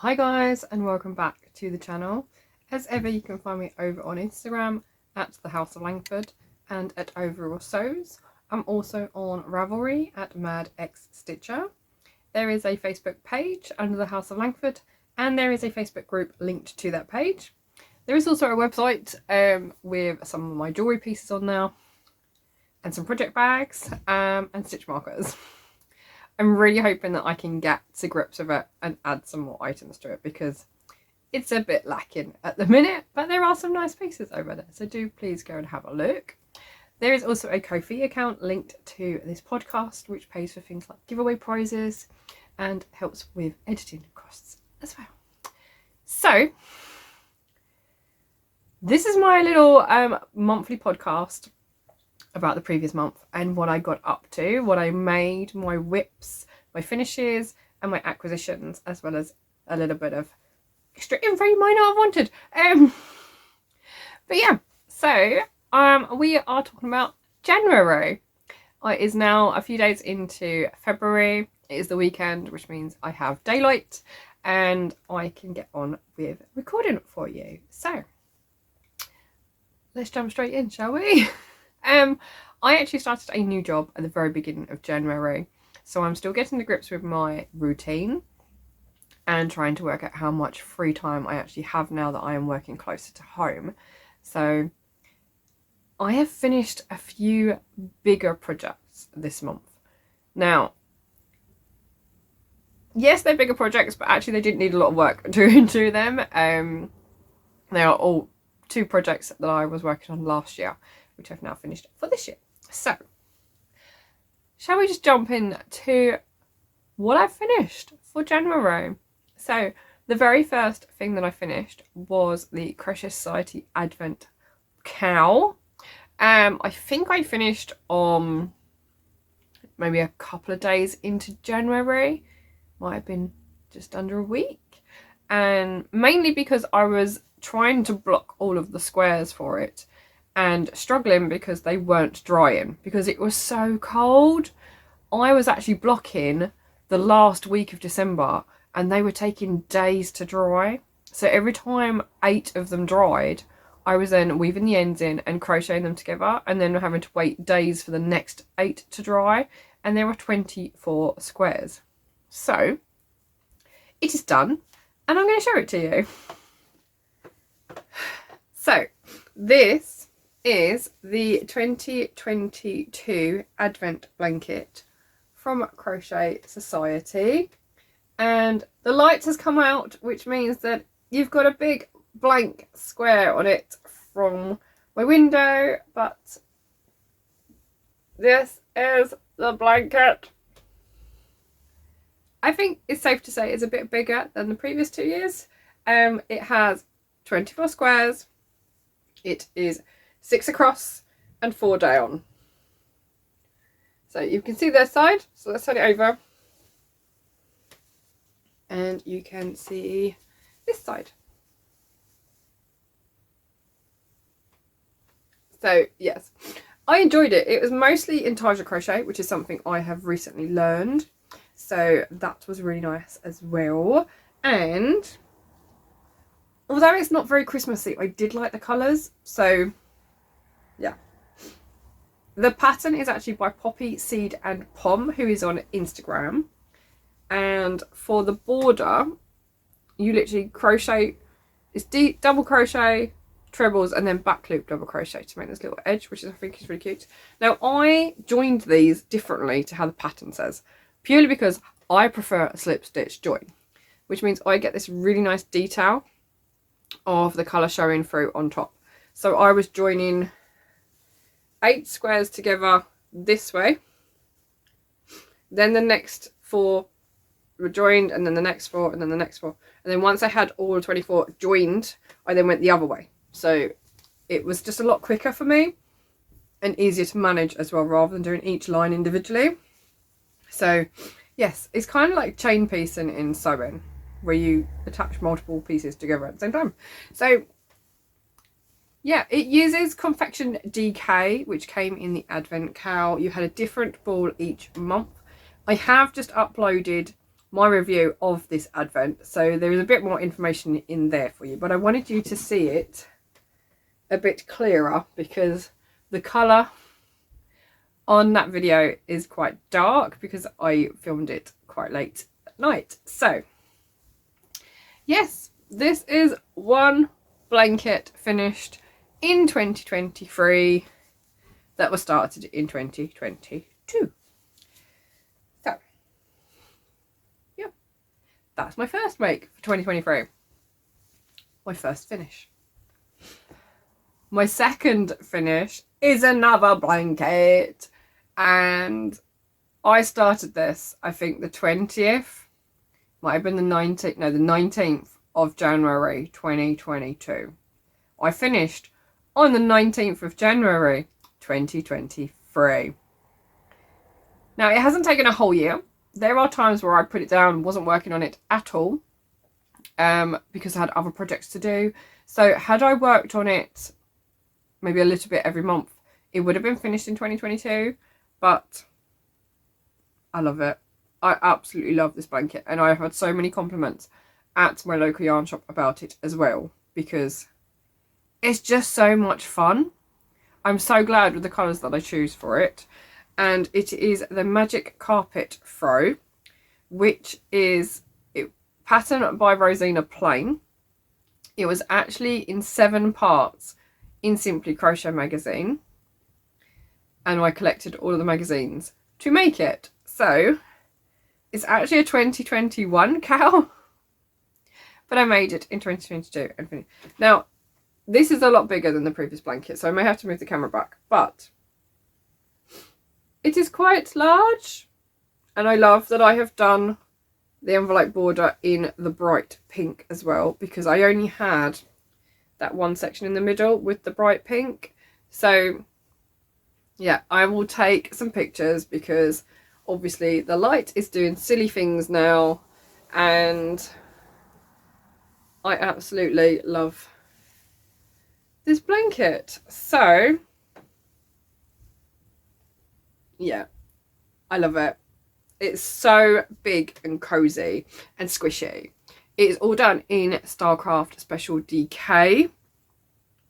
Hi guys, and welcome back to the channel. As ever, you can find me over on Instagram at the House of Langford and at Overall Sews. I'm also on Ravelry at MadXStitcher. There is a Facebook page under the House of Langford, and there is a Facebook group linked to that page. There is also a website with some of my jewellery pieces on now, and some project bags and stitch markers. I'm really hoping that I can get to grips with it and add some more items to it, because it's a bit lacking at the minute, but there are some nice pieces over there, so do please go and have a look. There is also a Ko-fi account linked to this podcast, which pays for things like giveaway prizes and helps with editing costs as well. So this is my little monthly podcast about the previous month and what I got up to, what I made, my whips, my finishes and my acquisitions, as well as a little bit of extra info you might not have wanted. But yeah, so we are talking about January. It is now a few days into February. It is the weekend, which means I have daylight and I can get on with recording for you. So let's jump straight in, shall we? I actually started a new job at the very beginning of January, so I'm still getting to grips with my routine and trying to work out how much free time I actually have now that I am working closer to home. So I have finished a few bigger projects this month. Now, yes, they're bigger projects, but actually they didn't need a lot of work doing to them. They are all two projects that I was working on last year, which I've now finished for this year. So, shall we just jump in to what I've finished for January? So, the very first thing that I finished was the Crochet Society Advent cowl. I think I finished on maybe a couple of days into January. Might have been just under a week. And mainly because I was trying to block all of the squares for it and struggling because they weren't drying because it was so cold. I was actually blocking the last week of December and they were taking days to dry. So every time 8 of them dried, I was then weaving the ends in and crocheting them together and then having to wait days for the next 8 to dry, and there were 24 squares. So it is done and I'm going to show it to you. So this is the 2022 Advent blanket from Crochet Society, and the light has come out, which means that you've got a big blank square on it from my window, but this is the blanket. I think it's safe to say it's a bit bigger than the previous 2 years. It has 24 squares. It is 6 across and 4 down. So you can see their side. So let's turn it over. And you can see this side. So yes, I enjoyed it. It was mostly intarsia crochet, which is something I have recently learned. So that was really nice as well. And although it's not very Christmassy, I did like the colours. So yeah. The pattern is actually by Poppy, Seed and Pom, who is on Instagram. And for the border, you literally crochet, it's double crochet, trebles, and then back loop double crochet to make this little edge, which I think is really cute. Now, I joined these differently to how the pattern says, purely because I prefer a slip stitch join, which means I get this really nice detail of the colour showing through on top. So I was joining 8 squares together this way, then the next 4 were joined, and then the next 4, and then the next 4, and then once I had all 24 joined, I then went the other way. So it was just a lot quicker for me and easier to manage as well, rather than doing each line individually. So yes, it's kind of like chain piecing in sewing, where you attach multiple pieces together at the same time. So yeah, it uses Confection DK, which came in the Advent cowl. You had a different ball each month. I have just uploaded my review of this advent. So there is a bit more information in there for you, but I wanted you to see it a bit clearer because the colour on that video is quite dark because I filmed it quite late at night. So yes, this is one blanket finished in 2023 that was started in 2022. So yeah, that's my first make for 2023. My first finish. My second finish is another blanket, and I started this, I think the 20th, might have been the 19th, no, the 19th of January 2022. I finished on the 19th of January 2023. Now, it hasn't taken a whole year. There are times where I put it down, wasn't working on it at all, because I had other projects to do. So had I worked on it maybe a little bit every month, it would have been finished in 2022, but I love it. I absolutely love this blanket, and I've had so many compliments at my local yarn shop about it as well, because it's just so much fun. I'm so glad with the colours that I choose for it. And it is the Magic Carpet Throw, which is patterned by Rosina Plain. It was actually in 7 parts in Simply Crochet magazine, and I collected all of the magazines to make it. So it's actually a 2021 cow, but I made it in 2022 and finished. Now, this is a lot bigger than the previous blanket, so I may have to move the camera back, but it is quite large, and I love that I have done the envelope border in the bright pink as well, because I only had that one section in the middle with the bright pink. So yeah, I will take some pictures because obviously the light is doing silly things now, and I absolutely love this blanket. So yeah, I love it. It's so big and cozy and squishy. It is all done in Starcraft Special DK,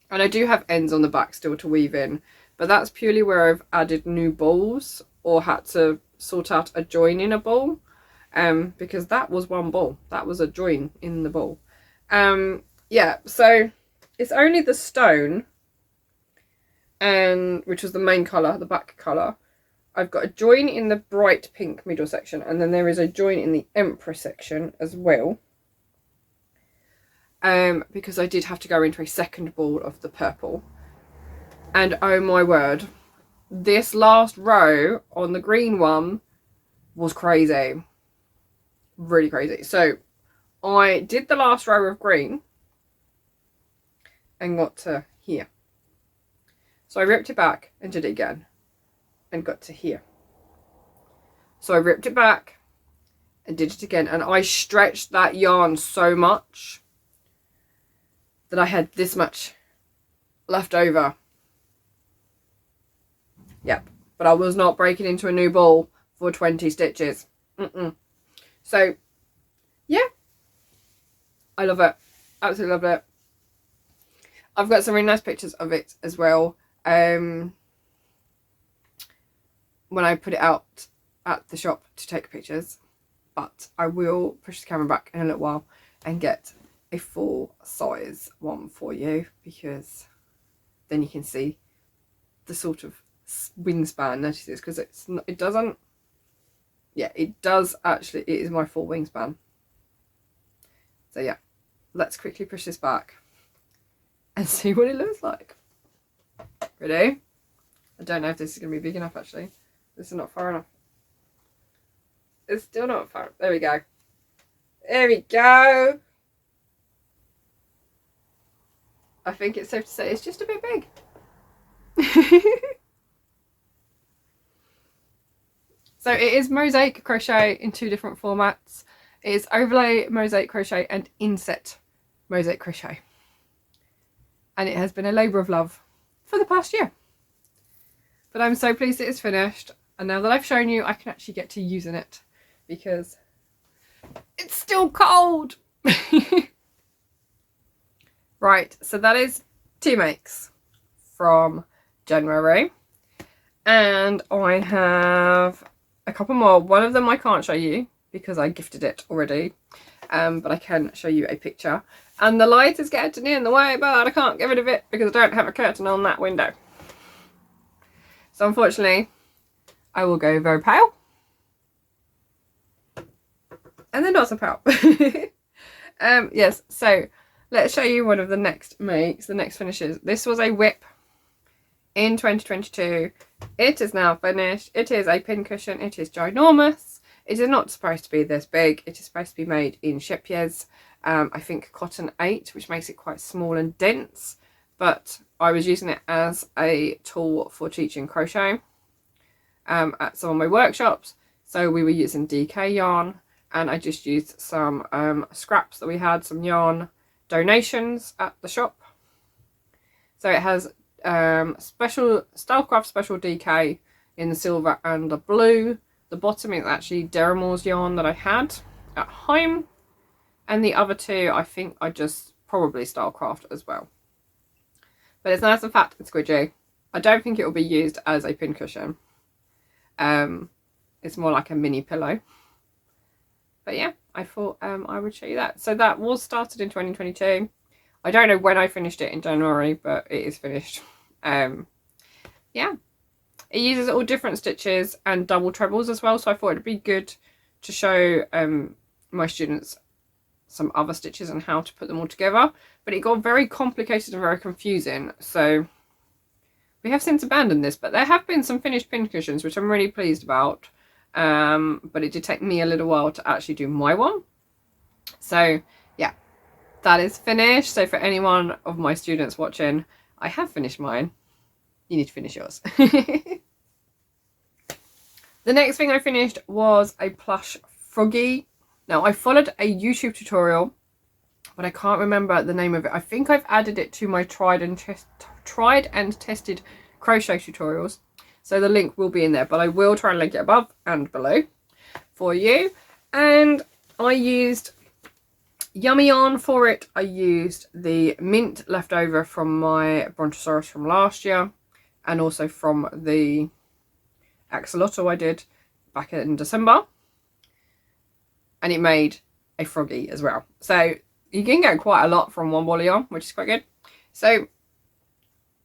and I do have ends on the back still to weave in, but that's purely where I've added new balls or had to sort out a join in a ball, because that was one ball, that was a join in the ball. Yeah, so it's only the stone, and which was the main colour, the back colour. I've got a join in the bright pink middle section, and then there is a join in the Emperor section as well, because I did have to go into a second ball of the purple. And oh my word, this last row on the green one was crazy, really crazy. So I did the last row of green and got to here, so I ripped it back and did it again and got to here. So I ripped it back and did it again, and I stretched that yarn so much that I had this much left over. Yep, but I was not breaking into a new ball for 20 stitches. So yeah, I love it, absolutely love it. I've got some really nice pictures of it as well, when I put it out at the shop to take pictures, but I will push the camera back in a little while and get a full size one for you, because then you can see the sort of wingspan that it is, because it's not, it doesn't, yeah, it does actually, it is my full wingspan. So yeah, let's quickly push this back and see what it looks like. Ready? I don't know if this is going to be big enough actually. This is not far enough. It's still not far. There we go. There we go. I think it's safe to say it's just a bit big. So it is mosaic crochet in 2 different formats. It is overlay mosaic crochet and inset mosaic crochet. And it has been a labour of love for the past year. But I'm so pleased it is finished. And now that I've shown you, I can actually get to using it, because It's still cold. Right, so that is 2 makes from January. And I have a couple more. One of them I can't show you because I gifted it already. But I can show you a picture. And the light is getting in the way, but I can't get rid of it because I don't have a curtain on that window. So unfortunately, I will go very pale. And then not so pale. Yes, so let's show you one of the next makes, the next finishes. This was a whip in 2022. It is now finished. It is a pincushion. It is ginormous. It is not supposed to be this big. It is supposed to be made in Shipyards. I think cotton 8, which makes it quite small and dense. But I was using it as a tool for teaching crochet at some of my workshops. So we were using DK yarn, and I just used some scraps that we had, some yarn donations at the shop. So it has special Stylecraft Special DK in the silver and the blue. The bottom is actually Deramor's yarn that I had at home, and the other 2 I think are just probably Stylecraft as well. But it's nice and fat and squidgy. I don't think it will be used as a pincushion. It's more like a mini pillow. But yeah, I thought I would show you that. So that was started in 2022. I don't know when I finished it in January, but it is finished. Yeah. It uses all different stitches and double trebles as well, so I thought it'd be good to show my students some other stitches and how to put them all together. But it got very complicated and very confusing, so we have since abandoned this. But there have been some finished pincushions, which I'm really pleased about. But it did take me a little while to actually do my one. So yeah, that is finished. So for anyone of my students watching, I have finished mine. You need to finish yours. The next thing I finished was a plush froggy. Now I followed a YouTube tutorial, but I can't remember the name of it. I think I've added it to my tried and tested crochet tutorials. So the link will be in there, but I will try and link it above and below for you. And I used Yummy yarn for it. I used the mint left over from my Brontosaurus from last year, and also from the axolotl I did back in December. And it made a froggy as well. So you can get quite a lot from one ball of yarn, which is quite good. So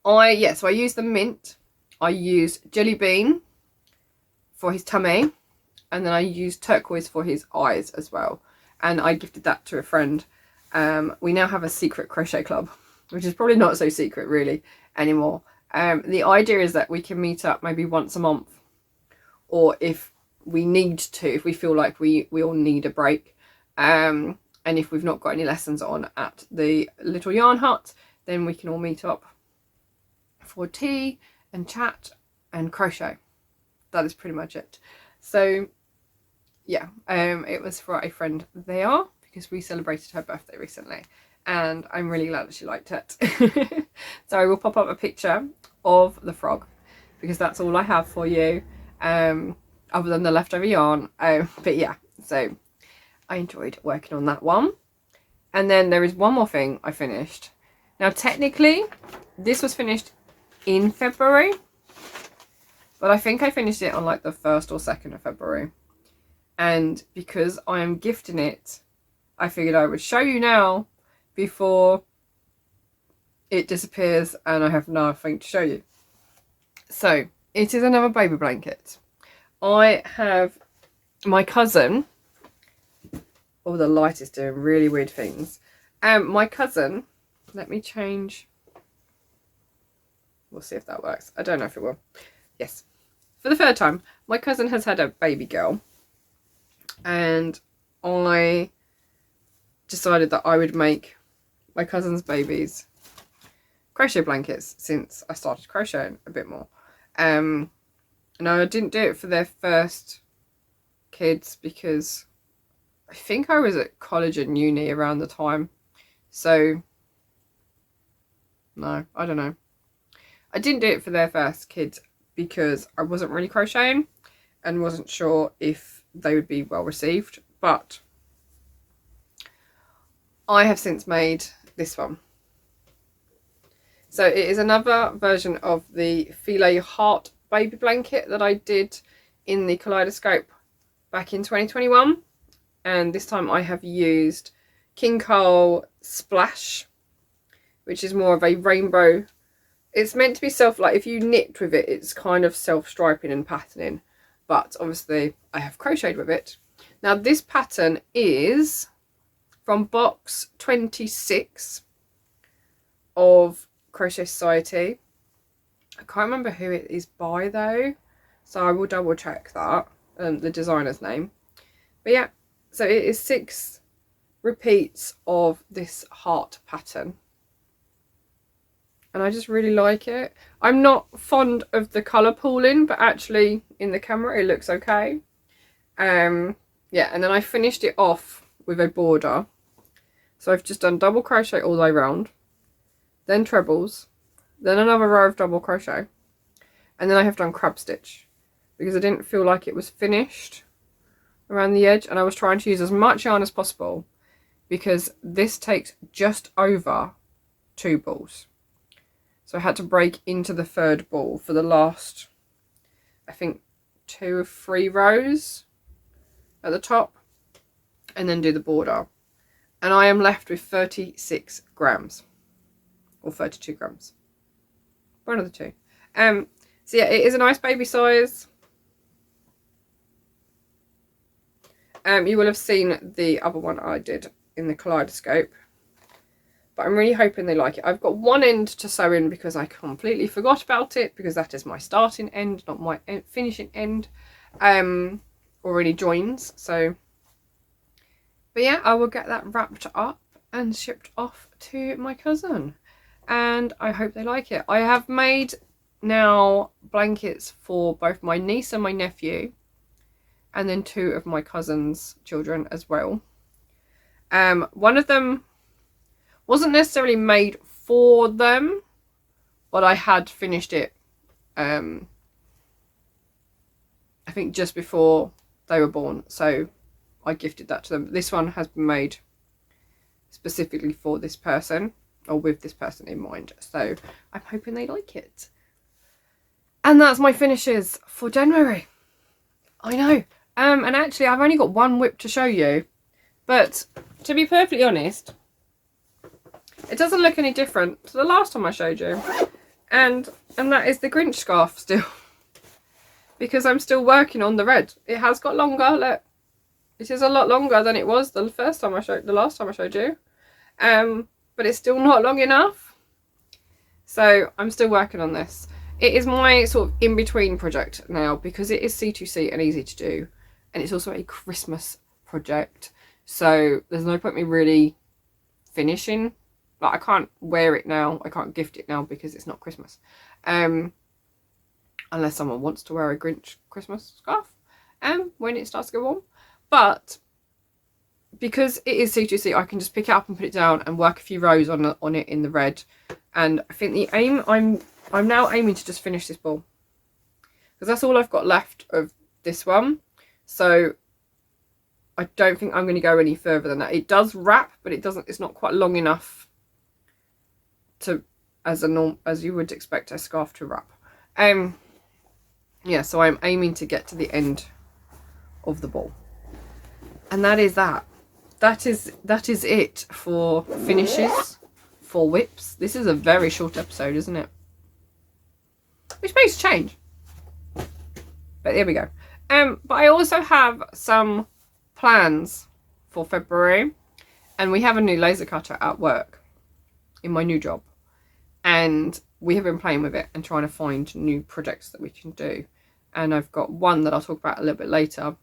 I used the mint. I used Jelly Bean for his tummy, and then I used turquoise for his eyes as well. And I gifted that to a friend. We now have a secret crochet club, which is probably not so secret really anymore. The idea is that we can meet up maybe once a month, or if we need to, if we feel like we all need a break, and if we've not got any lessons on at the little yarn hut, then we can all meet up for tea and chat and crochet. That is pretty much it. So yeah, it was for a friend there because we celebrated her birthday recently, and I'm really glad that she liked it. So I will pop up a picture of the frog because that's all I have for you, other than the leftover yarn. But yeah, so I enjoyed working on that one. And then there is one more thing I finished. Now technically this was finished in February, but I think I finished it on like the 1st or 2nd of February. And because I am gifting it, I figured I would show you now before it disappears and I have nothing to show you. So it is another baby blanket. I have my cousin. Oh, the light is doing really weird things. My cousin, let me change. We'll see if that works. I don't know if it will. Yes. For the 3rd time, my cousin has had a baby girl. And I decided that I would make my cousin's babies crochet blankets since I started crocheting a bit more. And I didn't do it for their first kids because I think I was at college and uni around the time. So, no, I don't know. I didn't do it for their first kids because I wasn't really crocheting and wasn't sure if they would be well received. But I have since made this one. So it is another version of the Filet Heart baby blanket that I did in the Kaleidoscope back in 2021. And this time I have used King Cole Splash, which is more of a rainbow. It's meant to be like if you knit with it, it's kind of self-striping and patterning. But obviously I have crocheted with it. Now this pattern is from box 26 of Crochet Society. I can't remember who it is by though, so I will double check that, the designer's name. But yeah, so it is 6 repeats of this heart pattern. And I just really like it. I'm not fond of the colour pooling, but actually in the camera it looks okay. Yeah, and then I finished it off with a border. So I've just done double crochet all the way around, then trebles, then another row of double crochet, and then I have done crab stitch because I didn't feel like it was finished around the edge, and I was trying to use as much yarn as possible because this takes just over 2 balls. So I had to break into the 3rd ball for the last, I think, 2 or 3 rows at the top, and then do the border. And I am left with 36 grams or 32 grams, one of the two. So yeah, it is a nice baby size. You will have seen the other one I did in the Kaleidoscope, but I'm really hoping they like it. I've got one end to sew in because I completely forgot about it, because that is my starting end, not my finishing end, or any joins. So, but yeah, I will get that wrapped up and shipped off to my cousin, and I hope they like it. I have made now blankets for both my niece and my nephew, and then 2 of my cousin's children as well. One of them wasn't necessarily made for them, but I had finished it, I think just before they were born, so I gifted that to them. This one has been made specifically for this person, or with this person in mind, so I'm hoping they like it. And that's my finishes for January. I know. And actually I've only got one whip to show you, but to be perfectly honest, it doesn't look any different to the last time I showed you. And that is the Grinch scarf still. Because I'm still working on the red. It has got longer, look. It is a lot longer than it was the last time I showed you. But it's still not long enough. So I'm still working on this. It is my sort of in-between project now, because it is C2C and easy to do. And it's also a Christmas project. So there's no point me really finishing. Like, I can't wear it now. I can't gift it now because it's not Christmas. Unless someone wants to wear a Grinch Christmas scarf when it starts to go warm. But because it is C2C, I can just pick it up and put it down and work a few rows on it in the red. And I think the aim, I'm now aiming to just finish this ball, because that's all I've got left of this one. So I don't think I'm going to go any further than that. It does wrap, but it's not quite long enough to, as you would expect a scarf to wrap. Yeah, so I'm aiming to get to the end of the ball. And that is that. That is it for finishes, for whips. This is a very short episode, isn't it? Which makes a change. But there we go. But I also have some plans for February. And we have a new laser cutter at work in my new job. And we have been playing with it and trying to find new projects that we can do. And I've got one that I'll talk about a little bit later,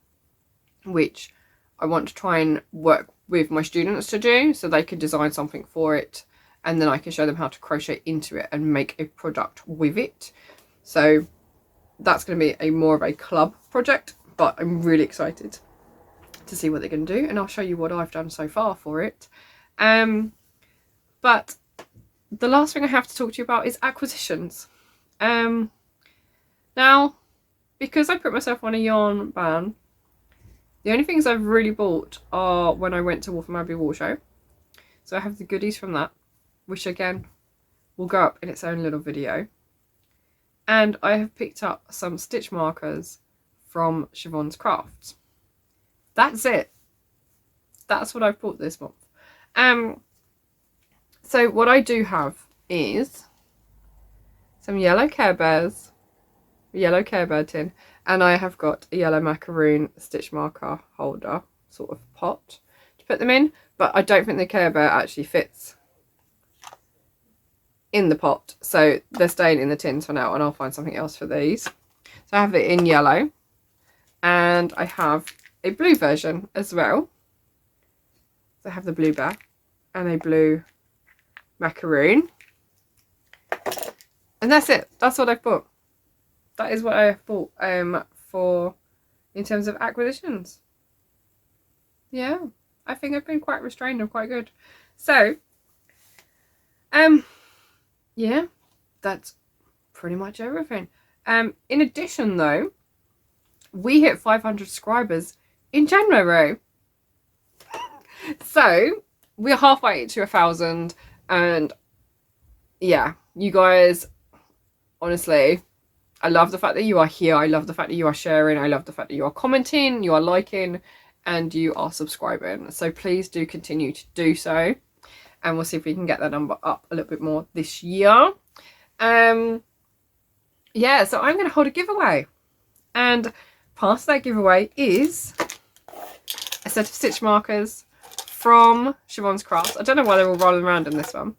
which I want to try and work with my students to do, so they can design something for it, and then I can show them how to crochet into it and make a product with it. So that's going to be a more of a club project, but I'm really excited to see what they're going to do, and I'll show you what I've done so far for it. But the last thing I have to talk to you about is acquisitions. Now, because I put myself on a yarn ban, the only things I've really bought are when I went to Wolf and Abbey Wool Show. So I have the goodies from that, which again will go up in its own little video. And I have picked up some stitch markers from Siobhan's Crafts. That's it. That's what I've bought this month. So what I do have is some yellow Care Bears, yellow Care Bear tin, and I have got a yellow macaroon stitch marker holder sort of pot to put them in, but I don't think the Care Bear actually fits in the pot, so they're staying in the tins for now, and I'll find something else for these. So I have it in yellow, and I have a blue version as well. So I have the blue bear and a blue macaroon, and that's it. That's what I've bought. That is what I have bought for in terms of acquisitions. Yeah, I think I've been quite restrained and quite good. So yeah, that's pretty much everything. In addition though, we hit 500 subscribers in January. So we're halfway to 1,000, and yeah, you guys, honestly, I love the fact that you are here. I love the fact that you are sharing. I love the fact that you are commenting, you are liking, and you are subscribing. So please do continue to do so, and we'll see if we can get that number up a little bit more this year. Yeah, so I'm going to hold a giveaway, and part of that giveaway is a set of stitch markers from Siobhan's Crafts. I don't know why they're all rolling around in this one.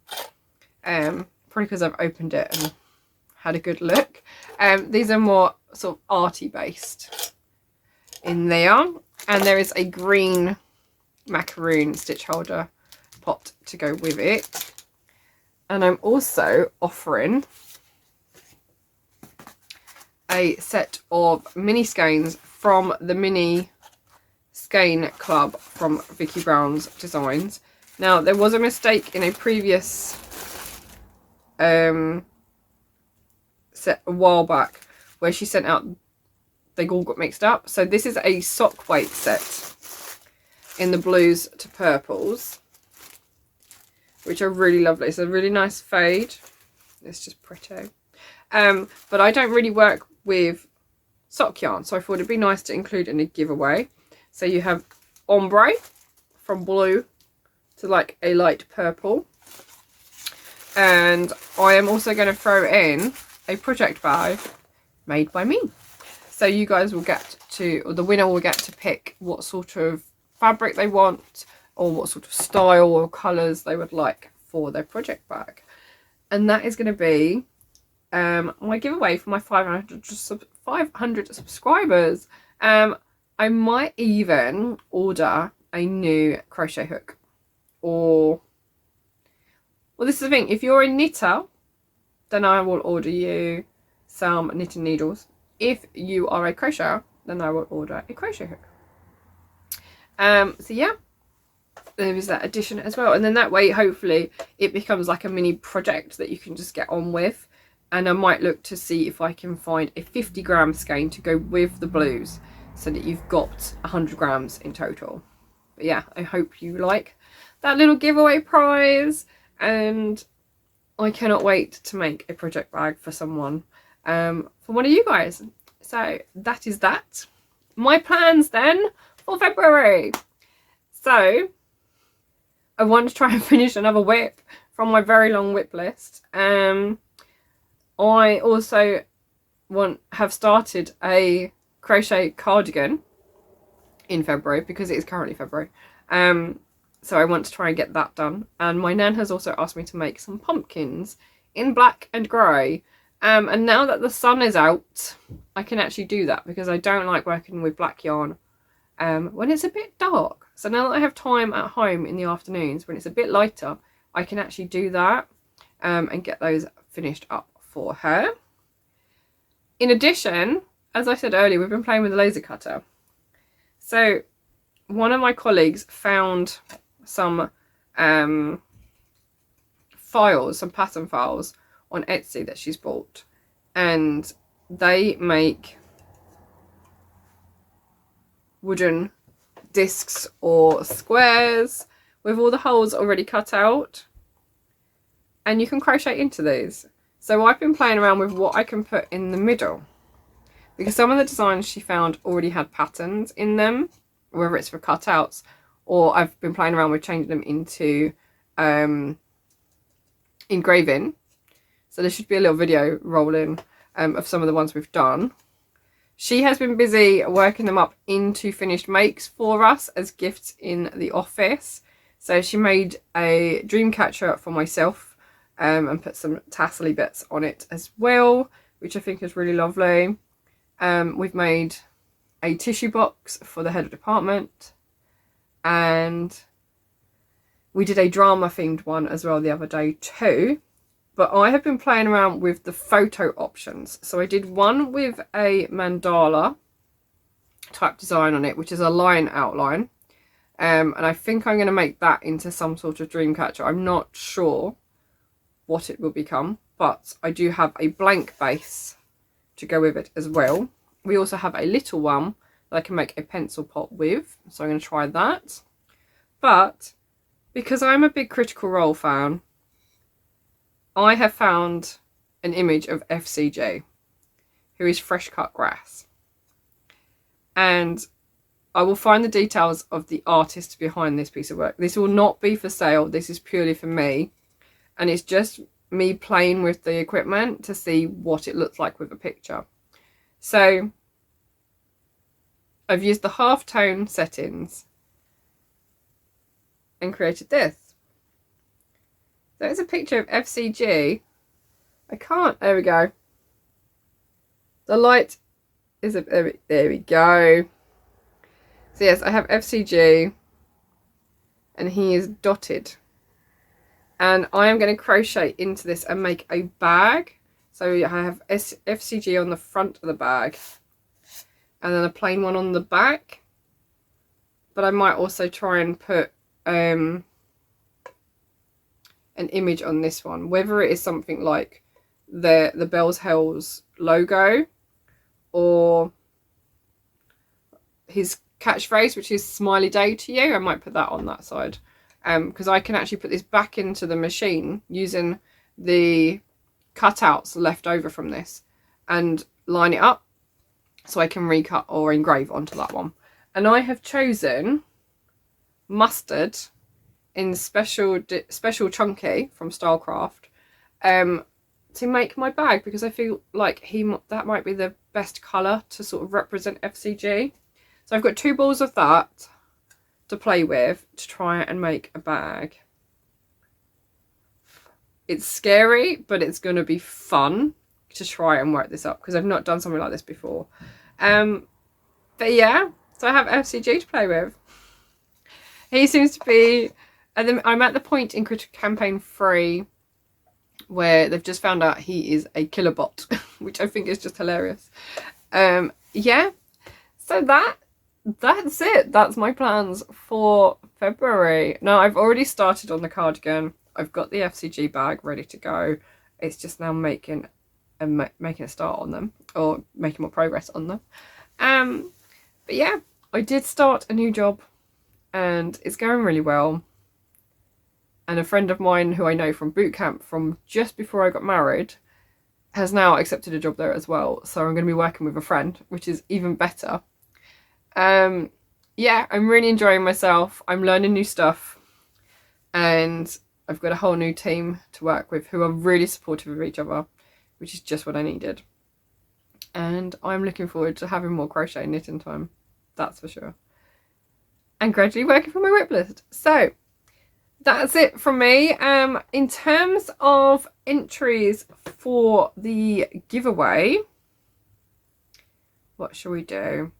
Probably because I've opened it and had a good look. These are more sort of arty based in there, and there is a green macaroon stitch holder pot to go with it, and I'm also offering a set of mini skeins from the mini skein club from Vicky Brown's Designs. Now there was a mistake in a previous set a while back where she sent out, they all got mixed up. So this is a sock weight set in the blues to purples, which are really lovely. It's a really nice fade. It's just pretty. But I don't really work with sock yarn, so I thought it'd be nice to include in a giveaway. So you have ombre from blue to like a light purple, and I am also going to throw in a project bag made by me. So you guys will get to, or the winner will get to pick what sort of fabric they want, or what sort of style or colours they would like for their project bag. And that is going to be my giveaway for my 500 subscribers. I might even order a new crochet hook, or well, this is the thing, if you're a knitter, then I will order you some knitting needles. If you are a crocheter, then I will order a crochet hook. So yeah, there is that addition as well, and then that way hopefully it becomes like a mini project that you can just get on with. And I might look to see if I can find a 50-gram skein to go with the blues, so that you've got 100 grams in total. But yeah, I hope you like that little giveaway prize, and I cannot wait to make a project bag for someone, for one of you guys. So that is that. My plans then for February. So I want to try and finish another whip from my very long whip list. I also have started a crochet cardigan in February, because it is currently February. So I want to try and get that done. And my nan has also asked me to make some pumpkins in black and grey. And now that the sun is out, I can actually do that, because I don't like working with black yarn when it's a bit dark. So now that I have time at home in the afternoons when it's a bit lighter, I can actually do that and get those finished up for her. In addition, as I said earlier, we've been playing with the laser cutter. So one of my colleagues found some files, some pattern files on Etsy that she's bought, and they make wooden discs or squares with all the holes already cut out, and you can crochet into these. So I've been playing around with what I can put in the middle, because some of the designs she found already had patterns in them, whether it's for cutouts, or I've been playing around with changing them into engraving. So there should be a little video rolling of some of the ones we've done. She has been busy working them up into finished makes for us as gifts in the office. So she made a dream catcher for myself and put some tassely bits on it as well, which I think is really lovely. We've made a tissue box for the head of department, and we did a drama themed one as well the other day too. But I have been playing around with the photo options. So I did one with a mandala type design on it, which is a line outline. And I think I'm going to make that into some sort of dream catcher. I'm not sure what it will become, but I do have a blank base to go with it as well. We also have a little one that I can make a pencil pot with, so I'm going to try that. But because I'm a big Critical Role fan, I have found an image of FCG, who is Fresh Cut Grass, and I will find the details of the artist behind this piece of work. This will not be for sale. This is purely for me, and it's just me playing with the equipment to see what it looks like with a picture. So I've used the halftone settings and created this. There's a picture of FCG. I can't, there we go. The light is, there we go. So yes, I have FCG and he is dotted. And I am going to crochet into this and make a bag. So I have FCG on the front of the bag and then a plain one on the back. But I might also try and put an image on this one, whether it is something like the Bells Hells logo or his catchphrase, which is smiley day to you. I might put that on that side, because I can actually put this back into the machine using the cutouts left over from this and line it up so I can recut or engrave onto that one. And I have chosen mustard in special chunky from Stylecraft to make my bag, because I feel like that might be the best colour to sort of represent FCG. So I've got 2 balls of that to play with to try and make a bag. It's scary, but it's going to be fun to try and work this up because I've not done something like this before. But yeah, so I have FCG to play with. He seems to be, I'm at the point in Campaign 3 where they've just found out he is a killer bot, which I think is just hilarious. Yeah, so that's it. That's my plans for February. Now, I've already started on the cardigan. I've got the FCG bag ready to go. It's just now making a start on them, or making more progress on them. But yeah, I did start a new job and it's going really well. And a friend of mine who I know from boot camp from just before I got married has now accepted a job there as well. So I'm going to be working with a friend, which is even better. Yeah, I'm really enjoying myself. I'm learning new stuff and I've got a whole new team to work with who are really supportive of each other, which is just what I needed. And I'm looking forward to having more crochet and knitting time, that's for sure. And gradually working for my whip list. So that's it from me. In terms of entries for the giveaway, what shall we do?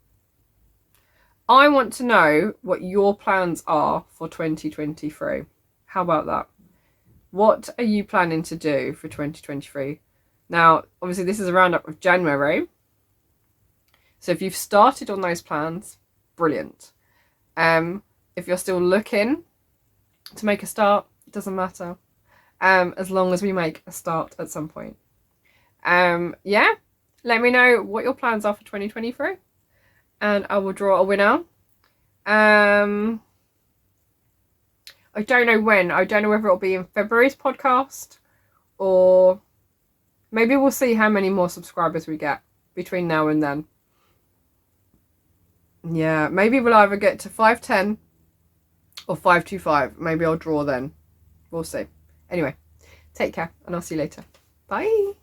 I want to know what your plans are for 2023. How about that? What are you planning to do for 2023? Now, obviously this is a roundup of January. So if you've started on those plans, brilliant. If you're still looking to make a start, it doesn't matter. As long as we make a start at some point. Yeah, let me know what your plans are for 2023 and I will draw a winner. I I don't know when. I don't know whether it'll be in February's podcast or maybe we'll see how many more subscribers we get between now and then. Yeah, maybe we'll either get to 510 or 525. Maybe I'll draw then. We'll see. Anyway, take care and I'll see you later. Bye.